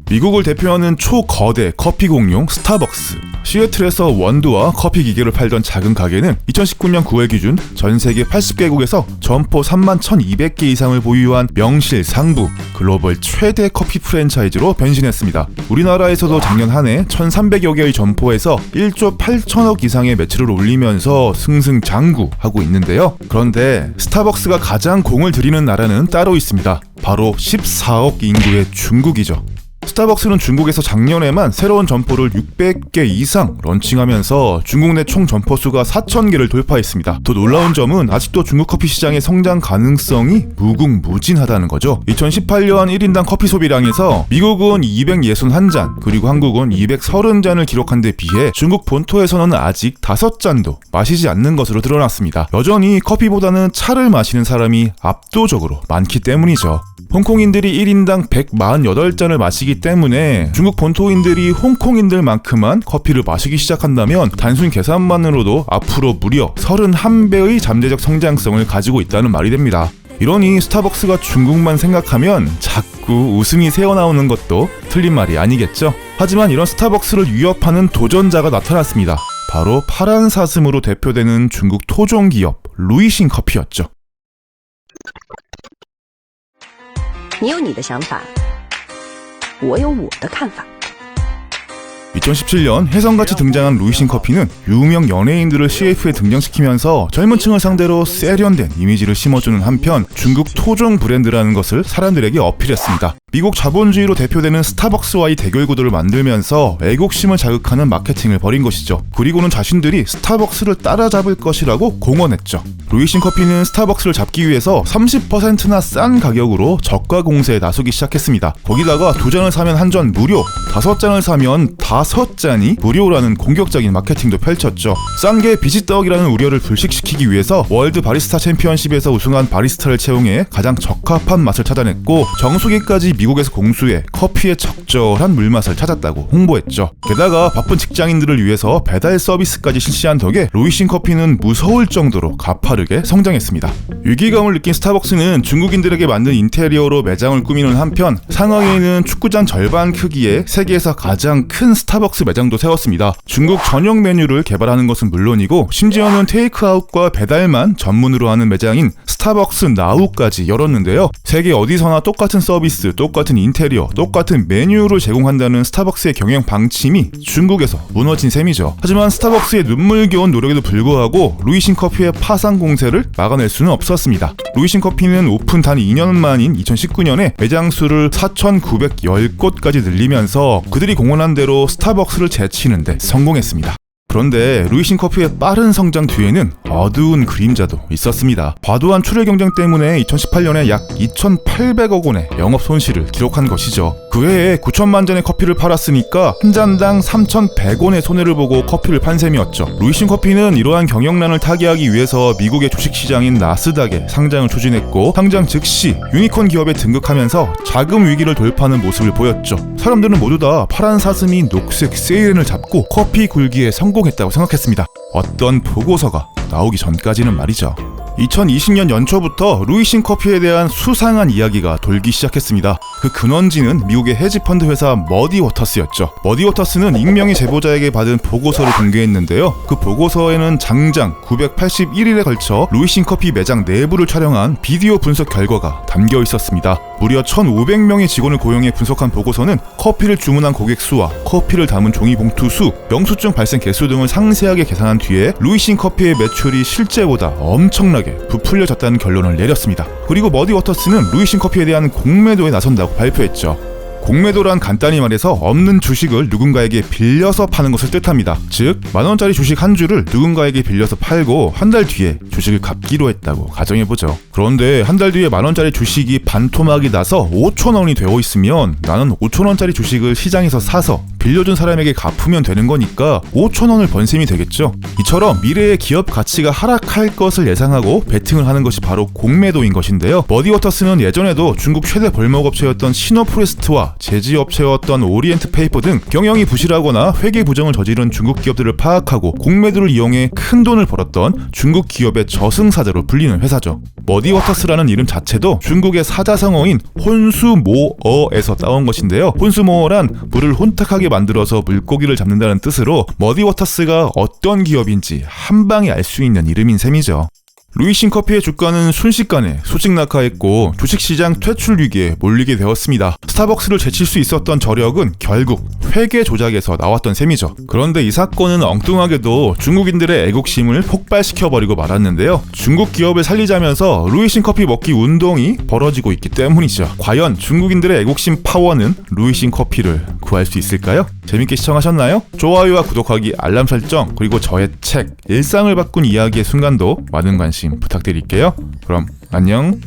미국을 대표하는 초거대 커피 공룡 스타벅스. 시애틀에서 원두와 커피 기계를 팔던 작은 가게는 2019년 9월 기준 전 세계 80개국에서 점포 31,200개 이상을 보유한 명실상부 글로벌 최대 커피 프랜차이즈로 변신했습니다. 우리나라에서도 작년 한 해 1,300여 개의 점포에서 1조 8천억 이상의 매출을 올리면서 승승장구하고 있는데요. 그런데 스타벅스가 가장 공을 들이는 나라는 따로 있습니다. 바로 14억 인구의 중국이죠. 스타벅스는 중국에서 작년에만 새로운 점포를 600개 이상 런칭하면서 중국 내 총 점포 수가 4,000개를 돌파했습니다. 더 놀라운 점은 아직도 중국 커피 시장의 성장 가능성이 무궁무진하다는 거죠. 2018년 1인당 커피 소비량에서 미국은 261잔, 그리고 한국은 230잔을 기록한 데 비해 중국 본토에서는 아직 5잔도 마시지 않는 것으로 드러났습니다. 여전히 커피보다는 차를 마시는 사람이 압도적으로 많기 때문이죠. 홍콩인들이 1인당 148잔을 마시기 때문에 중국 본토인들이 홍콩인들만큼만 커피를 마시기 시작한다면 단순 계산만으로도 앞으로 무려 31배의 잠재적 성장성을 가지고 있다는 말이 됩니다. 이러니 스타벅스가 중국만 생각하면 자꾸 웃음이 새어나오는 것도 틀린 말이 아니겠죠. 하지만 이런 스타벅스를 위협하는 도전자가 나타났습니다. 바로 파란 사슴으로 대표되는 중국 토종 기업 루이싱 커피였죠. 你有你的想法，我有我的看法。 2017년 혜성같이 등장한 루이싱 커피는 유명 연예인들을 CF에 등장시키면서 젊은 층을 상대로 세련된 이미지를 심어주는 한편 중국 토종 브랜드라는 것을 사람들에게 어필했습니다. 미국 자본주의로 대표되는 스타벅스와의 대결 구도를 만들면서 애국심을 자극하는 마케팅을 벌인 것이죠. 그리고는 자신들이 스타벅스를 따라잡을 것이라고 공언했죠. 루이싱 커피는 스타벅스를 잡기 위해서 30%나 싼 가격으로 저가 공세에 나서기 시작했습니다. 거기다가 2잔을 사면 한 잔 무료, 5잔을 사면 5잔이 무료라는 공격적인 마케팅도 펼쳤죠. 싼 게 비지떡이라는 우려를 불식시키기 위해서 월드 바리스타 챔피언십에서 우승한 바리스타를 채용해 가장 적합한 맛을 찾아냈고 정수기까지 미국에서 공수해 커피의 적절한 물맛을 찾았다고 홍보했죠. 게다가 바쁜 직장인들을 위해서 배달 서비스까지 실시한 덕에 루이싱 커피는 무서울 정도로 가파르게 성장했습니다. 위기감을 느낀 스타벅스는 중국인들에게 만든 인테리어로 매장을 꾸미는 한편 상하이에는 축구장 절반 크기의 세계에서 가장 큰 스타벅스 매장도 세웠습니다. 중국 전용 메뉴를 개발하는 것은 물론이고 심지어는 테이크아웃과 배달만 전문으로 하는 매장인 스타벅스 나우까지 열었는데요. 세계 어디서나 똑같은 서비스, 똑같은 인테리어, 똑같은 메뉴를 제공한다는 스타벅스의 경영 방침이 중국에서 무너진 셈이죠. 하지만 스타벅스의 눈물겨운 노력에도 불구하고 루이싱 커피의 파산 공세를 막아낼 수는 없었습니다. 루이싱 커피는 오픈 단 2년 만인 2019년에 매장 수를 4,910곳까지 늘리면서 그들이 공언한 대로 스타벅스를 제치는데 성공했습니다. 그런데 루이싱 커피의 빠른 성장 뒤에는 어두운 그림자도 있었습니다. 과도한 출혈 경쟁 때문에 2018년에 약 2,800억 원의 영업 손실을 기록한 것이죠. 그 해에 9천만 잔의 커피를 팔았으니까 한 잔당 3,100원의 손해를 보고 커피를 판 셈이었죠. 루이싱 커피는 이러한 경영난을 타개하기 위해서 미국의 주식시장인 나스닥에 상장을 추진했고 상장 즉시 유니콘 기업에 등극하면서 자금 위기를 돌파하는 모습을 보였죠. 사람들은 모두 다 파란 사슴이 녹색 세이렌을 잡고 커피 굴기에 성공했다고 생각했습니다. 어떤 보고서가 나오기 전까지는 말이죠. 2020년 연초부터 루이싱 커피에 대한 수상한 이야기가 돌기 시작했습니다. 그 근원지는 미국의 헤지펀드 회사 머디워터스였죠. 머디워터스는 익명의 제보자에게 받은 보고서를 공개했는데요. 그 보고서에는 장장 981일에 걸쳐 루이싱 커피 매장 내부를 촬영한 비디오 분석 결과가 담겨 있었습니다. 무려 1,500명의 직원을 고용해 분석한 보고서는 커피를 주문한 고객 수와 커피를 담은 종이 봉투 수, 영수증 발생 개수 등을 상세하게 계산한 뒤에 루이싱 커피의 매출이 실제보다 엄청나게 부풀려졌다는 결론을 내렸습니다. 그리고 머디워터스는 루이싱 커피에 대한 공매도에 나선다고 발표했죠. 공매도란 간단히 말해서 없는 주식을 누군가에게 빌려서 파는 것을 뜻합니다. 즉, 만원짜리 주식 한 주를 누군가에게 빌려서 팔고 한 달 뒤에 주식을 갚기로 했다고 가정해보죠. 그런데 한 달 뒤에 만원짜리 주식이 반토막이 나서 5,000원이 되어 있으면 나는 5,000원짜리 주식을 시장에서 사서 빌려준 사람에게 갚으면 되는 거니까 5,000원을 번 셈이 되겠죠. 이처럼 미래의 기업 가치가 하락할 것을 예상하고 베팅을 하는 것이 바로 공매도인 것인데요. 머디워터스는 예전에도 중국 최대 벌목업체였던 시노프레스트와 제지업체였던 오리엔트 페이퍼 등 경영이 부실하거나 회계 부정을 저지른 중국 기업들을 파악하고 공매도를 이용해 큰 돈을 벌었던 중국 기업의 저승사자로 불리는 회사죠. 머디워터스라는 이름 자체도 중국의 사자성어인 혼수모어에서 따온 것인데요. 혼수모어란 물을 혼탁하게 만들어서 물고기를 잡는다는 뜻으로 머디워터스가 어떤 기업인지 한 방에 알 수 있는 이름인 셈이죠. 루이싱 커피의 주가는 순식간에 수직 낙하했고 주식시장 퇴출 위기에 몰리게 되었습니다. 스타벅스를 제칠 수 있었던 저력은 결국 회계 조작에서 나왔던 셈이죠. 그런데 이 사건은 엉뚱하게도 중국인들의 애국심을 폭발시켜버리고 말았는데요. 중국 기업을 살리자면서 루이싱 커피 먹기 운동이 벌어지고 있기 때문이죠. 과연 중국인들의 애국심 파워는 루이싱 커피를 구할 수 있을까요? 재밌게 시청하셨나요? 좋아요와 구독하기, 알람 설정, 그리고 저의 책 일상을 바꾼 이야기의 순간도 많은 관심 부탁드릴게요. 그럼 안녕.